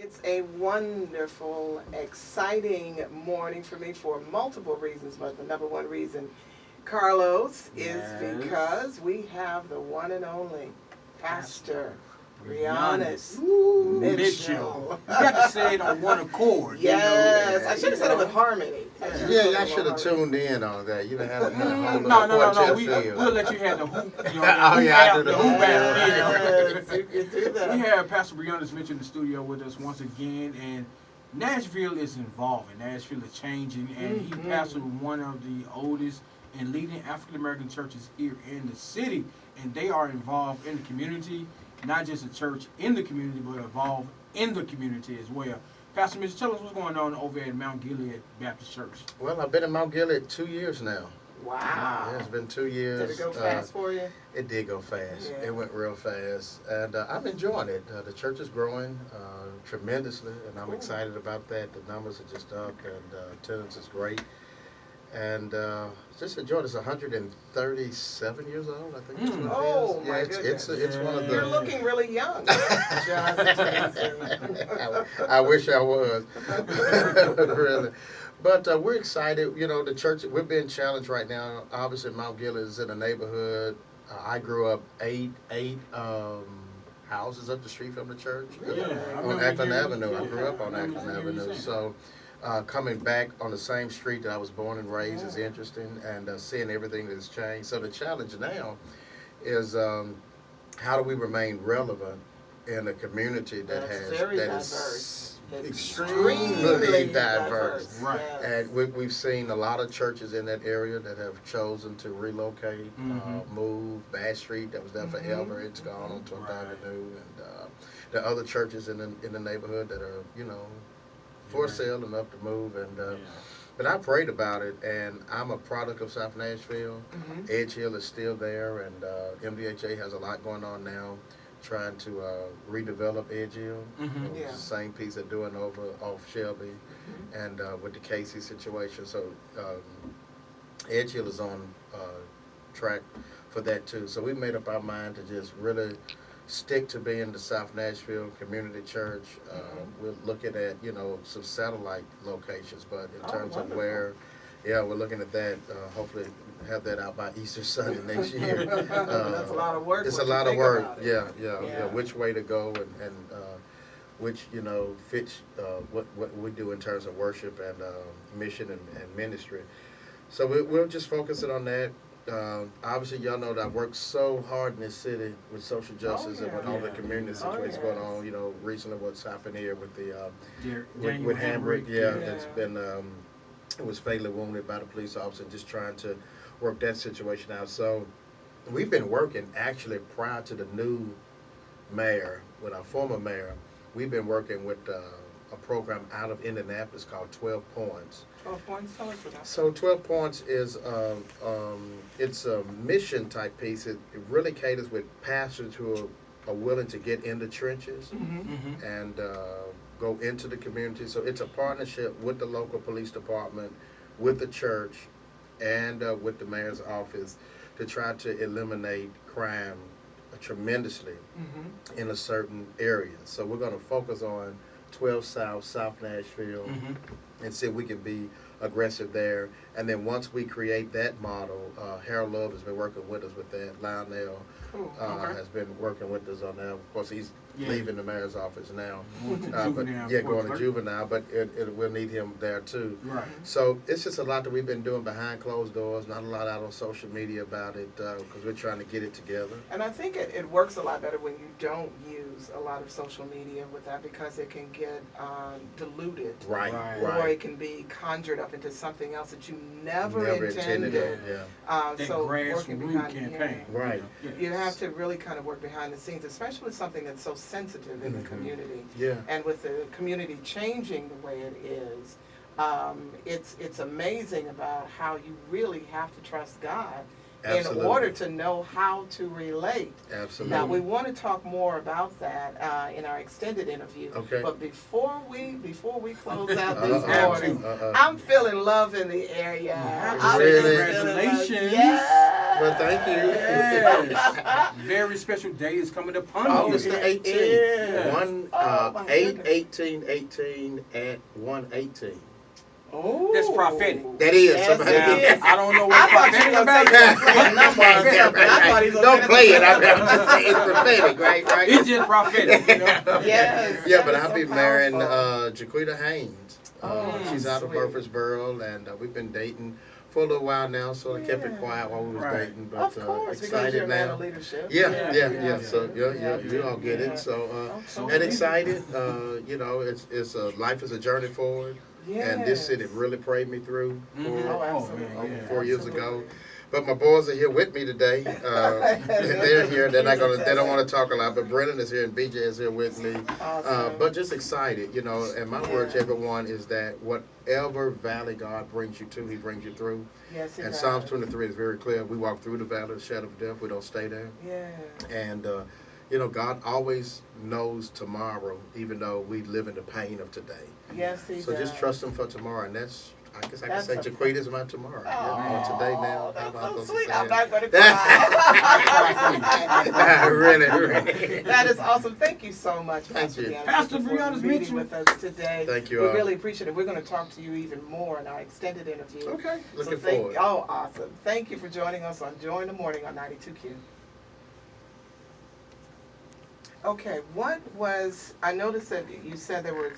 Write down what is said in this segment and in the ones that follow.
It's a wonderful, exciting morning for me for multiple reasons, but the number one reason, Carlos, is because we have the one and only Pastor Rihanna's Mitchell. You got to say it on one accord. Yes, you know? I should have said it with harmony. Yeah, y'all should have tuned in on that. You know, had a whole No. feel. We'll let you have the hoop. You know, Oh, the yeah, I hoop do the hoop hoop battle. Yes, you can do that. We have Pastor Brianna's Mitchell in the studio with us once again, and Nashville is evolving. Nashville is changing, and he pastored one of the oldest and leading African American churches here in the city, and they are involved in the community, not just a church in the community, but involved in the community as well. Pastor Mitchell, tell us what's going on over at Mount Gilead Baptist Church. Well, I've been in Mount Gilead 2 years now. Wow. Yeah, it's been 2 years. Did it go fast for you? It did go fast. Yeah. It went real fast. And I'm enjoying it. The church is growing tremendously, and I'm excited about that. The numbers are just up, and attendance is great. And just enjoying it. It's 137 years old, I think that's what it is. Oh, my It's one of the... You're looking really young. I wish I was. Really. But we're excited. You know, the church, we're being challenged right now. Obviously, Mount Gilead is in a neighborhood. I grew up eight houses up the street from the church. On Ackland Avenue. I grew up on Ackland Avenue. So coming back on the same street that I was born and raised is interesting, and seeing everything that's changed. So the challenge now is how do we remain relevant in a community that is extremely diverse. Right. Yes. And we've seen a lot of churches in that area that have chosen to relocate, move. Bass Street, that was there forever, it's gone on 12th Avenue. And there are other churches in the neighborhood that are, you know, for sale and up to move. And but I prayed about it, and I'm a product of South Nashville. Edge Hill is still there, and MDHA has a lot going on now, trying to redevelop Edge Hill. It's the same piece they're doing over off Shelby, and with the Casey situation. So Edge Hill is on track for that too. So we made up our mind to just really stick to being the South Nashville Community Church. We're looking at, you know, some satellite locations, but in terms of where, we're looking at that. Hopefully have that out by Easter Sunday next year. That's a lot of work. It's a lot of work. Yeah. Which way to go, and which, you know, fits what we do in terms of worship and mission and ministry. So we're just focusing on that. Obviously, y'all know that I've worked so hard in this city with social justice and with all the community situations going on. You know, recently what's happened here with the with Hambrick, that's been was fatally wounded by the police officer, just trying to work that situation out. So we've been working actually prior to the new mayor, with our former mayor. We've been working with a program out of Indianapolis called 12 Points. 12 points. Tell us about that. So 12 Points is it's a mission type piece. It really caters with pastors who are willing to get in the trenches and go into the community. So it's a partnership with the local police department, with the church, and with the mayor's office to try to eliminate crime tremendously in a certain area. So we're going to focus on 12 South, South Nashville, and see if we can be aggressive there. And then once we create that model, Harold Love has been working with us with that. Lionel has been working with us on that. Of course, he's leaving the mayor's office now. Going to juvenile, but we'll need him there too. Right. So it's just a lot that we've been doing behind closed doors, not a lot out on social media about it, because we're trying to get it together. And I think it works a lot better when you don't use a lot of social media with that, because it can get diluted. Right. Or it can be conjured up into something else that you never intended. So working behind campaign. Right. You have to really kind of work behind the scenes, especially with something that's so sensitive in the community. Yeah. And with the community changing the way it is, it's amazing about how you really have to trust God in order to know how to relate. Absolutely. Now, we want to talk more about that in our extended interview. Okay. But before we close out this morning, I'm feeling love in the area. Really? Congratulations. Yes. Well, thank you. Yes. Very special day is coming upon August you. the it 18th. is. One, Oh, my 8/18/18 at 1:18. Oh. That's prophetic. That is. Yes, somebody- it is. I don't know I what's thought you prophetic were about gonna say it. you were playing number or something. I thought he was Don't gonna play say- it. I'm just saying it's prophetic, right? It's just prophetic, you know. Yes. Yeah, that but is I'll so be marrying powerful. Jaquita Haynes. Oh, She's out of sweet. Murfreesboro, and we've been dating for a little while now, so I kept it Yeah. quiet while we was Right. dating. But Of course, because excited you're a man now. of leadership. Yeah. So you all get Yeah. it. So Okay. and excited. You know, it's life is a journey forward. And this city Yes. really prayed me through Mhm. Oh, Oh, absolutely. man, over yeah. 4 years ago. Absolutely. But my boys are here with me today. They're here. They're not gonna. They don't want to talk a lot. But Brennan is here and BJ is here with me. Awesome. But just excited, you know. And my word to Yeah. everyone is that whatever valley God brings you to, He brings you through. Yes, it And does. Psalms 23 is very clear. We walk through the valley of the shadow of death. We don't stay there. Yeah. And you know, God always knows tomorrow, even though we live in the pain of today. Yes, he So does. just trust Him for tomorrow, and that's. I guess I can That's say a- Jaquita is my tomorrow. Yeah, Oh, today now. How that's about so those sweet. saying? I'm not going to Cry cry. really. That is awesome. Thank you so much, Thank Pastor you. Bianca, Pastor for Brianna's meeting Mitchell. with us today. Thank you We all. really appreciate it. We're going to talk to you even more in our extended interview. Okay, looking thank, forward. Oh, awesome. Thank you for joining us on Joy in the Morning on 92Q. Okay, what was, I noticed that you said there were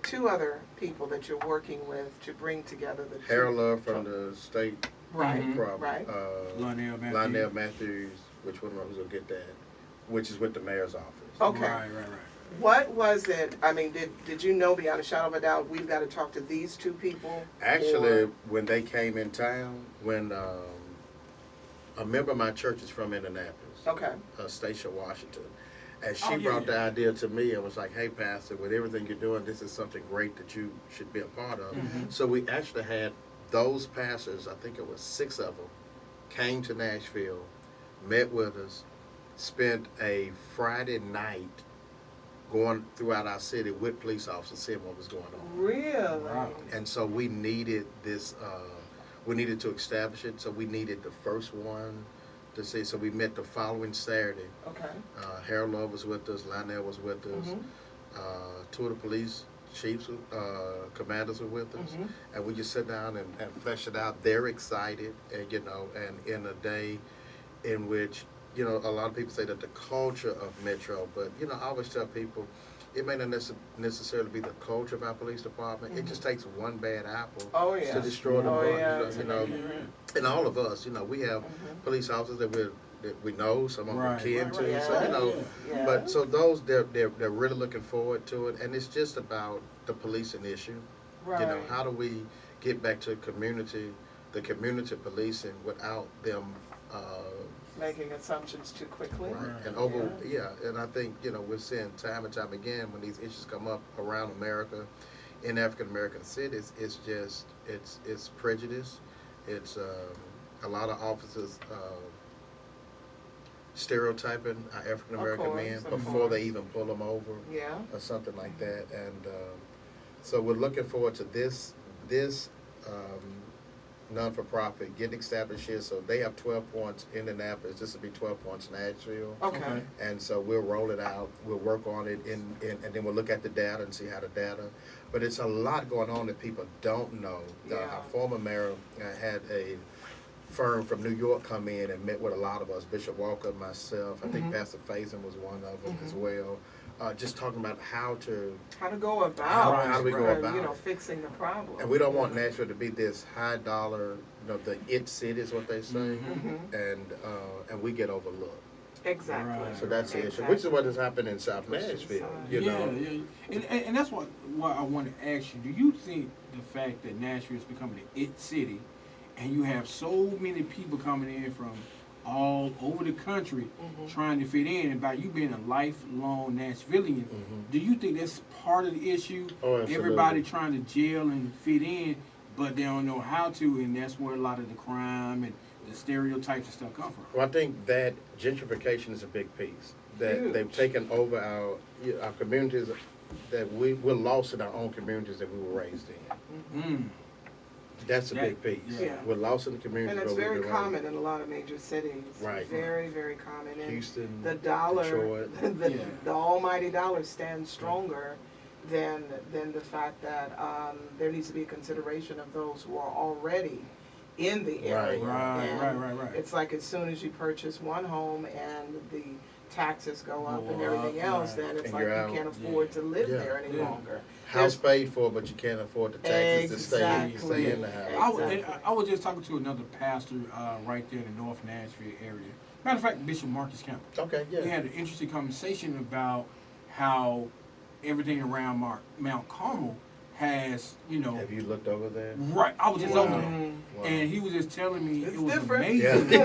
two other people that you're working with to bring together the two. Harold Love from the state Right, Mhm. problem. right. Lionel Matthews. Lionel Matthews, which one who's gonna get that? Which is with the mayor's office. Okay. Right. What was it, I mean, did you know beyond a shadow of a doubt, we've got to talk to these two people? Actually, Or- when they came in town, when a member of my church is from Indianapolis, Okay, Stacia Washington, and she Oh, yeah, brought yeah. the idea to me and was like, "Hey, Pastor, with everything you're doing, this is something great that you should be a part of." Mhm. So we actually had those pastors, I think it was 6 of them, came to Nashville, met with us, spent a Friday night going throughout our city with police officers, seeing what was going on. really? Wow. And so we needed this, we needed to establish it, so we needed the first one to see. So we met the following Saturday. Okay. Harold Love was with us, Lionel was with us, Mhm. 2 of the police chiefs, commanders were with us. Mhm. And we just sit down and flesh it out. They're excited, and you know, and in a day in which, you know, a lot of people say that the culture of Metro, but you know, I always tell people, it may not necessarily be the culture of our police department. It just takes one bad apple Oh, yeah. to destroy the Oh, bunch. yeah. You know, and all of us, you know, we have Mhm. police officers that we know, some of them Right, we're kin right, to, right. so you know. Yeah. But so those they're really looking forward to it, and it's just about the policing issue. Right. You know, how do we get back to the community policing without them, Making assumptions too quickly. right? Right. And and I think, you know, we're seeing time and time again when these issues come up around America, in African American cities, it's just, it's prejudice. It's a lot of officers stereotyping our African American Of men course, of before course. they even pull them over. Yeah. Or something like that. And so we're looking forward to this non-for-profit getting established here. So they have 12 points in Indianapolis. This will be 12 points Nashville. Okay. And so we'll roll it out. We'll work on it, and then we'll look at the data and see how the data. But it's a lot going on that people don't know. Yeah. Our former mayor had a firm from New York come in and met with a lot of us, Bishop Walker, myself. I think Mhm. Pastor Faison was one of them as well. Just talking about how to, How to go about How do we go about you know, it? fixing the problem. and we don't want Nashville to be this high dollar, you know, the it city is what they say, Mhm. and we get overlooked. Exactly. Right. So that's the issue, Exactly. which is what has happened in South Which is, Nashville. uh, You know, And that's what I want to ask you. Do you think the fact that Nashville is becoming the it city, and you have so many people coming in from all over the country Mhm. trying to fit in, and by you being a lifelong Nashvilleian, Mhm. do you think that's part of the issue? Oh, absolutely. Everybody trying to gel and fit in, but they don't know how to, and that's where a lot of the crime and the stereotypes and stuff come from. Well, I think that gentrification is a big piece. That Huge. they've taken over our communities, that we're lost in our own communities that we were raised in. Mm. That's a That- big piece. yeah. We're lost in the community. And it's but we're very divided. common in a lot of major cities. Right. Very, very common. And Houston, the dollar, Detroit. the almighty dollar stands stronger than the fact that there needs to be a consideration of those who are already in the area. And Right. it's like as soon as you purchase one home and the taxes go up and Go everything up, else, right. then it's And like you're you out. can't afford to live Yeah. there any Yeah. longer. House paid for, but you can't afford the taxes to stay Exactly. in the house. Exactly. I was just talking to another pastor right there in the North Nashville area. Matter of fact, Bishop Marcus Campbell. Okay, yeah. We had an interesting conversation about how everything around Mount Carmel has, Have you looked over there? right. I was just over there, Mhm. Wow. and he was just telling me It's it was different. amazing. Yeah.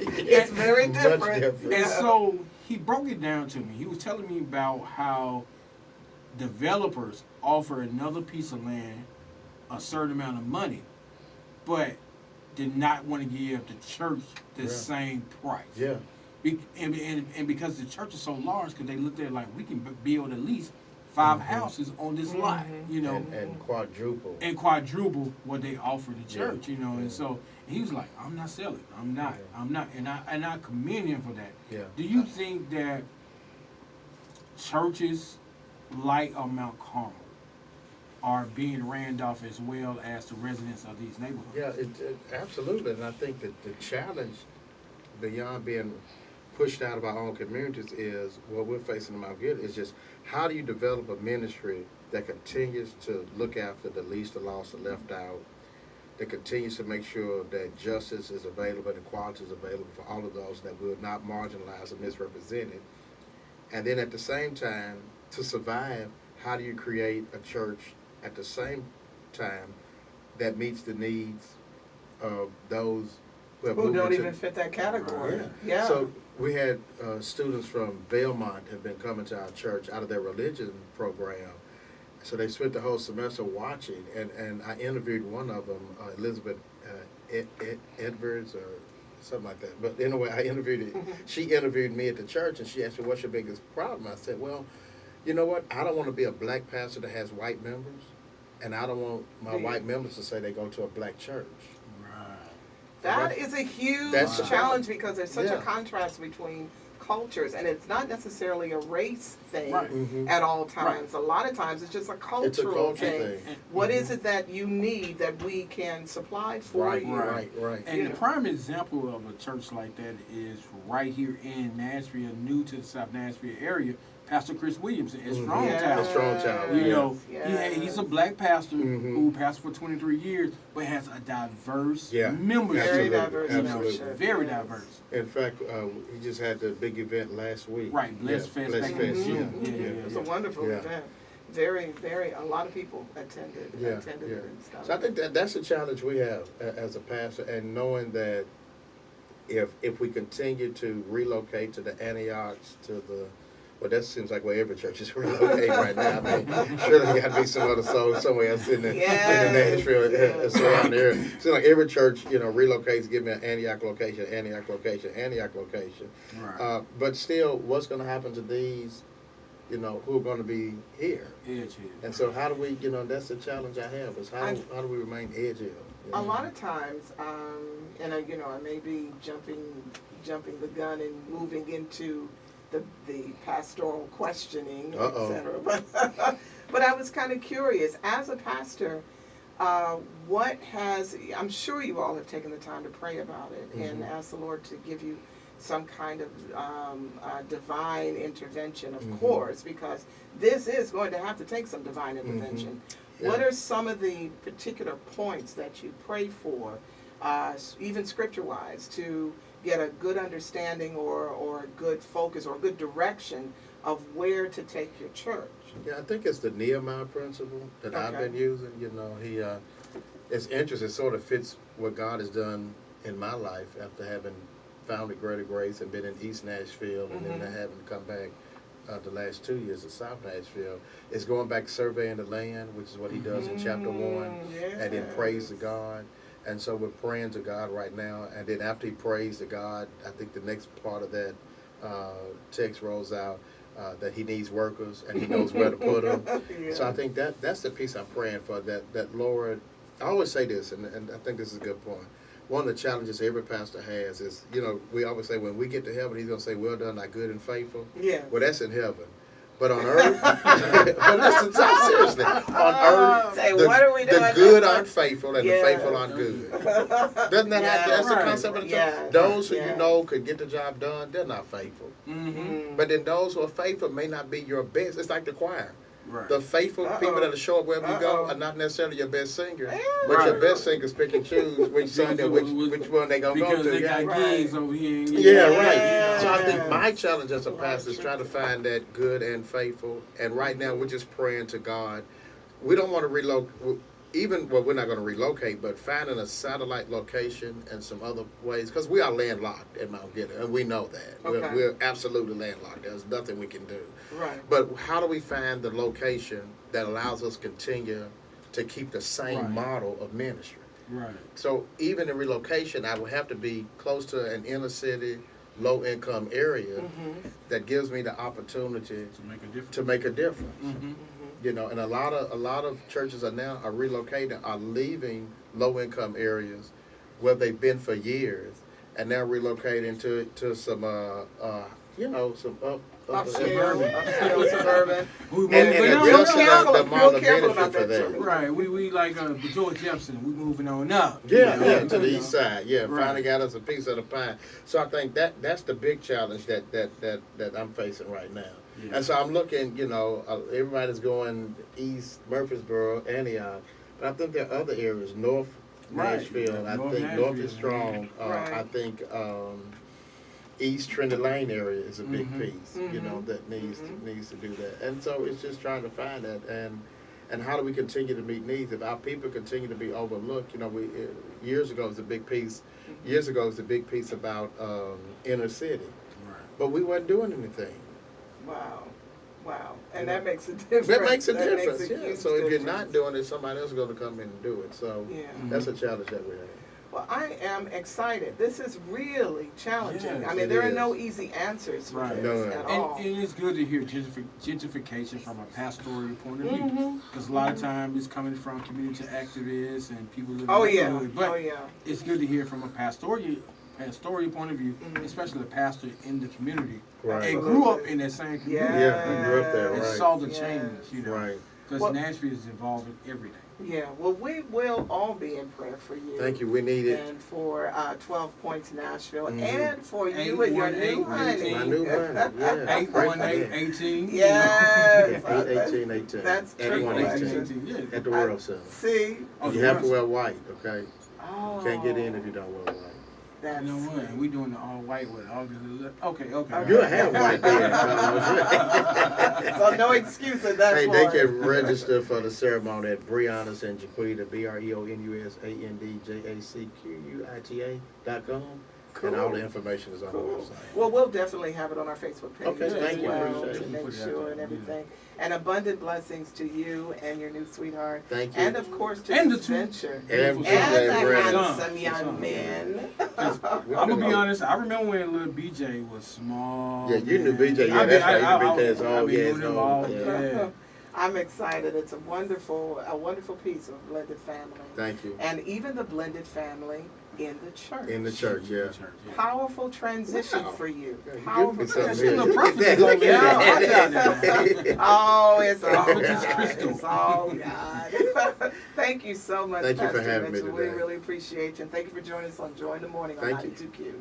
It's very Much different. different. And so he broke it down to me. He was telling me about how developers offer another piece of land a certain amount of money, but did not want to give the church the Yeah. same price. Yeah. And because the church is so large, because they looked at it like we can build at least 5 Mhm. houses on this lot, Mhm. And quadruple. and quadruple what they offer the Yeah. church, And Yeah. so he was like, "I'm not selling. I'm not. Yeah. I'm not." And I commend him for that. Yeah. Do you think that churches like Mount Carmel are being ran off as well as the residents of these neighborhoods? Yeah, absolutely. And I think that the challenge beyond being pushed out of our own communities is what we're facing in Mount Gilead is just how do you develop a ministry that continues to look after the least, the lost, the left out, that continues to make sure that justice is available and equality is available for all of those that will not marginalized or misrepresented. And then at the same time, to survive, how do you create a church at the same time that meets the needs of those who have Who moved don't into- even fit that category. Yeah. So we had students from Belmont have been coming to our church out of their religion program. So they spent the whole semester watching, and I interviewed one of them, Elizabeth Edwards or something like that. But anyway, I interviewed it. She interviewed me at the church, and she asked me, "What's your biggest problem?" I said, "Well, you know what? I don't want to be a black pastor that has white members, and I don't want my white members to say they go to a black church." That is a huge That's a challenge because there's such a Yeah. contrast between cultures, and it's not necessarily a race thing Right. Mhm. at all times. A lot of times it's just a cultural It's a culture thing. thing. What is it that you need that we can supply for Right, you? right. And Yeah. the prime example of a church like that is right here in Nashville, new to the South Nashville area, Pastor Chris Williamson at Mhm. Strong Yes, Town. The Strong Town, You know, yes. he's a black pastor Mhm. who pastored for 23 years, but has a diverse Yeah, membership. Very Absolutely, diverse absolutely. membership, Very yes. diverse. In fact, he just had the big event last week. Right, Blessed Fest Blessed back Fest, in yeah. June. Yeah, It was a wonderful Yeah. event. Very, a lot of people attended Yeah, it yeah. and stuff. So I think that's a challenge we have as a pastor, and knowing that if we continue to relocate to the Antiochs, well, that seems like where every church is relocating right now. I mean, surely there got to be some other souls somewhere else in the Nashville Yes. surrounding area. Seems like every church, relocates, give me an Antioch location, Antioch location, Antioch location. Right. But still, what's going to happen to these, who are going to be here? Edge here. And so how do we, that's the challenge I have, is how do we remain edgy? A lot of times, and I may be jumping the gun and moving into the pastoral questioning, Uh-oh. etc. But I was kind of curious, as a pastor, I'm sure you all have taken the time to pray about it and ask the Lord to give you some kind of divine intervention, of course, because this is going to have to take some divine intervention. Yeah. What are some of the particular points that you pray for, even scripture-wise, to get a good understanding or a good focus or a good direction of where to take your church? Yeah, I think it's the Nehemiah principle that I've Okay. been using. It's interesting. It sort of fits what God has done in my life after having founded Greater Grace and been in East Nashville and then having come back the last 2 years to South Nashville. It's going back surveying the land, which is what he does in chapter 1, and then praise to God. And so we're praying to God right now. And then after he prays to God, I think the next part of that text rolls out that he needs workers and he knows where to put them. Yeah. So I think that's the piece I'm praying for, that Lord, I always say this, and I think this is a good point. One of the challenges every pastor has is, we always say when we get to heaven, he's going to say, well done, thy good and faithful. Yeah. Well, that's in heaven. But on earth, but listen, seriously, on earth, Say, what are we the doing? good aren't faithful and Yeah. the faithful aren't good. Doesn't that happen? That's the Right. concept of the church. Yeah. Those who Yeah. could get the job done, they're not faithful. Mm-hmm. But then those who are faithful may not be your best. It's like the choir. Right. The faithful people that show up wherever you go are not necessarily your best singer, but your best singers pick and choose which Sunday, which one they gonna go Because to. they got gigs over here. And Yeah, Yeah. right. So I think my challenge as a pastor is try to find that good and faithful. And right now we're just praying to God. We don't want to relocate. We're not going to relocate, but finding a satellite location and some other ways, because we are landlocked at Mount Gilead, and we know that. Okay. We're absolutely landlocked. There's nothing we can do. Right. But how do we find the location that allows us to continue to keep the same Right. model of ministry? Right. So even in relocation, I would have to be close to an inner city, low income area that gives me the opportunity To make a difference. to make a difference. Mm-hmm. And a lot of churches are relocating, are leaving low income areas where they've been for years, and now relocating to some some Upscale, suburban. and real adjusting careful- the real amount of careful benefit about for that, them. Right, we like George Jefferson. We moving on up. Yeah, You know? to the east side. Yeah, Right. finally got us a piece of the pie. So I think that's the big challenge that I'm facing right now. Yeah. And so I'm looking, everybody's going east, Murfreesboro, Antioch, but I think there are other areas, North Right. Nashville. Yeah, I North think North Nashville, is strong. Right. I think East Trinity Lane area is a big Mhm. piece, that needs to do that. And so it's just trying to find that and how do we continue to meet needs if our people continue to be overlooked? Years ago it was a big piece. Years ago it was a big piece about inner city, Right. but we weren't doing anything. Wow. And that makes a difference. That makes a That difference. makes a Yeah. huge So if you're difference. not doing it, somebody else is going to come in and do it. So Yeah. that's a challenge that we have. Well, I am excited. This is really challenging. Yes, I mean, it there are is. no easy answers for Right. this No. at And, all. and it's good to hear gentrification from a pastoral point of view. Mhm. Because a lot of times it's coming from community activists and people living Oh in the yeah. neighborhood. But Oh yeah. it's good to hear from a pastoral point of view, Mhm. especially a pastor in the community. Right. And grew up in that same community. Yeah, we grew up there, And right. saw the Yes. change, Right. Because Well- Nashville is involved in everything. Yeah. Well, we will all be in prayer for you. Thank you. We need it. And for 12 Points Nashville, Mhm. and for you and your new 818-18. honey. My new honey. Yeah. 818-18. Yes. 818-18. That's tricky. 818-18. Yeah. At the World Center. See. Oh, You the have to World wear white, okay? Oh. You can't get in if you don't wear white. That's You know what? We doing the all white with all the okay. You'll have white then. So no excuse at that Hey, point. they can register for the ceremony at Breonus and Jaquita, BreonusAndJacquita.com. And all the information is on the Cool. website. Well, we'll definitely have it on our Facebook page Okay, as thank you. well Appreciate to it. make Put it out sure there, and yeah. everything. And abundant blessings to you and your new sweetheart. Thank you. And of course to And this the two- venture. And And the Brandon. handsome young men. I'm gonna be honest. I remember when little BJ was small. Yeah, you knew man. BJ. Yeah, I that's mean, right. You knew BJ is I old. been Yeah, doing it's them old. all. Yeah. Yeah. I'm excited. It's a wonderful piece of blended family. Thank you. And even the blended family in the church. In the church, yeah. Church, yeah. Powerful transition Wow. for you. Yeah, you Powerful give me something That's here. in the Look at prophet that. is over Look at there. that. Oh, it's all Prophetess God. Crystal. It's all God. Thank you so much, Thank you for Pastor having me Mitchell. We today. really appreciate you. And thank you for joining us on Joy in the Morning on Thank you. 92Q.